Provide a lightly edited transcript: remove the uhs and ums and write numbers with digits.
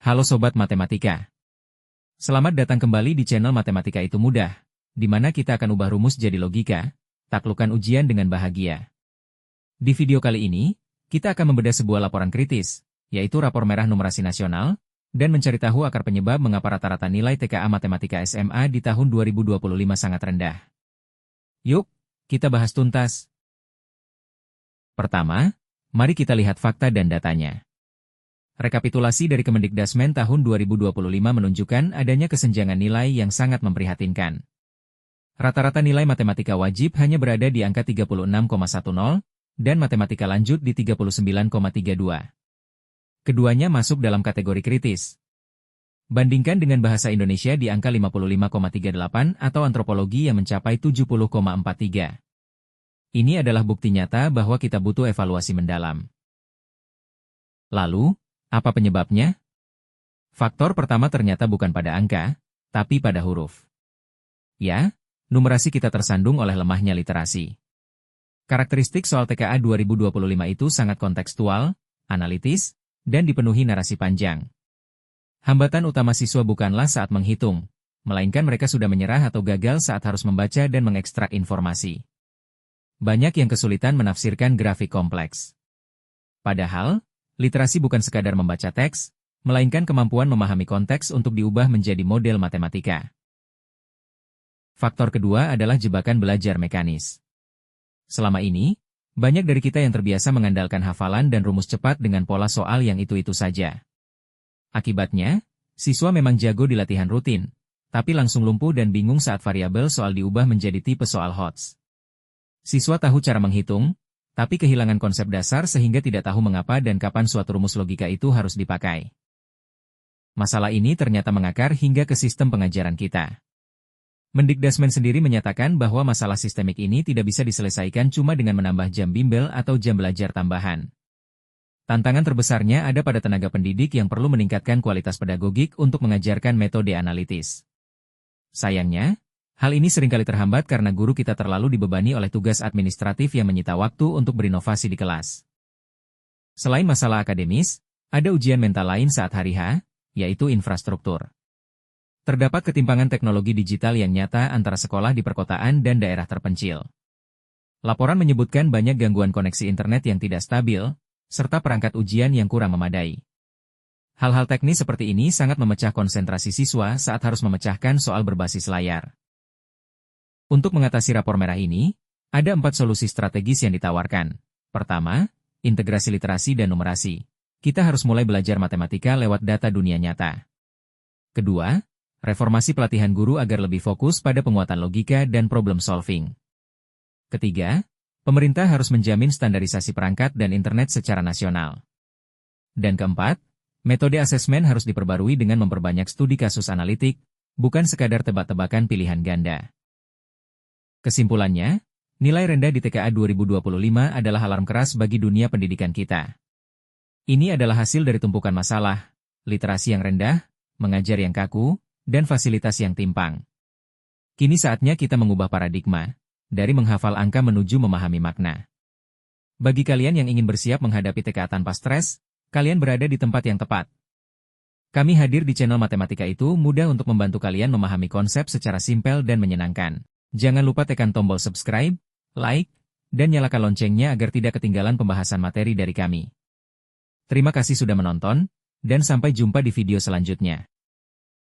Halo Sobat Matematika. Selamat datang kembali di channel Matematika Itu Mudah, di mana kita akan ubah rumus jadi logika, taklukkan ujian dengan bahagia. Di video kali ini, kita akan membedah sebuah laporan kritis, yaitu rapor merah numerasi nasional, dan mencari tahu akar penyebab mengapa rata-rata nilai TKA Matematika SMA di tahun 2025 sangat rendah. Yuk, kita bahas tuntas. Pertama, mari kita lihat fakta dan datanya. Rekapitulasi dari Kemendikdasmen tahun 2025 menunjukkan adanya kesenjangan nilai yang sangat memprihatinkan. Rata-rata nilai matematika wajib hanya berada di angka 36,10, dan matematika lanjut di 39,32. Keduanya masuk dalam kategori kritis. Bandingkan dengan bahasa Indonesia di angka 55,38 atau antropologi yang mencapai 70,43. Ini adalah bukti nyata bahwa kita butuh evaluasi mendalam. Lalu, apa penyebabnya? Faktor pertama ternyata bukan pada angka, tapi pada huruf. Ya, numerasi kita tersandung oleh lemahnya literasi. Karakteristik soal TKA 2025 itu sangat kontekstual, analitis, dan dipenuhi narasi panjang. Hambatan utama siswa bukanlah saat menghitung, melainkan mereka sudah menyerah atau gagal saat harus membaca dan mengekstrak informasi. Banyak yang kesulitan menafsirkan grafik kompleks. Padahal, literasi bukan sekadar membaca teks, melainkan kemampuan memahami konteks untuk diubah menjadi model matematika. Faktor kedua adalah jebakan belajar mekanis. Selama ini, banyak dari kita yang terbiasa mengandalkan hafalan dan rumus cepat dengan pola soal yang itu-itu saja. Akibatnya, siswa memang jago di latihan rutin, tapi langsung lumpuh dan bingung saat variabel soal diubah menjadi tipe soal HOTS. Siswa tahu cara menghitung, tapi kehilangan konsep dasar sehingga tidak tahu mengapa dan kapan suatu rumus logika itu harus dipakai. Masalah ini ternyata mengakar hingga ke sistem pengajaran kita. Mendikdasmen sendiri menyatakan bahwa masalah sistemik ini tidak bisa diselesaikan cuma dengan menambah jam bimbel atau jam belajar tambahan. Tantangan terbesarnya ada pada tenaga pendidik yang perlu meningkatkan kualitas pedagogik untuk mengajarkan metode analitis. Sayangnya, hal ini seringkali terhambat karena guru kita terlalu dibebani oleh tugas administratif yang menyita waktu untuk berinovasi di kelas. Selain masalah akademis, ada ujian mental lain saat hari H, yaitu infrastruktur. Terdapat ketimpangan teknologi digital yang nyata antara sekolah di perkotaan dan daerah terpencil. Laporan menyebutkan banyak gangguan koneksi internet yang tidak stabil, serta perangkat ujian yang kurang memadai. Hal-hal teknis seperti ini sangat memecah konsentrasi siswa saat harus memecahkan soal berbasis layar. Untuk mengatasi rapor merah ini, ada 4 solusi strategis yang ditawarkan. Pertama, integrasi literasi dan numerasi. Kita harus mulai belajar matematika lewat data dunia nyata. Kedua, reformasi pelatihan guru agar lebih fokus pada penguatan logika dan problem solving. Ketiga, pemerintah harus menjamin standarisasi perangkat dan internet secara nasional. Dan keempat, metode asesmen harus diperbarui dengan memperbanyak studi kasus analitik, bukan sekadar tebak-tebakan pilihan ganda. Kesimpulannya, nilai rendah di TKA 2025 adalah alarm keras bagi dunia pendidikan kita. Ini adalah hasil dari tumpukan masalah, literasi yang rendah, mengajar yang kaku, dan fasilitas yang timpang. Kini saatnya kita mengubah paradigma, dari menghafal angka menuju memahami makna. Bagi kalian yang ingin bersiap menghadapi TKA tanpa stres, kalian berada di tempat yang tepat. Kami hadir di channel Matematika Itu Mudah untuk membantu kalian memahami konsep secara simpel dan menyenangkan. Jangan lupa tekan tombol subscribe, like, dan nyalakan loncengnya agar tidak ketinggalan pembahasan materi dari kami. Terima kasih sudah menonton, dan sampai jumpa di video selanjutnya.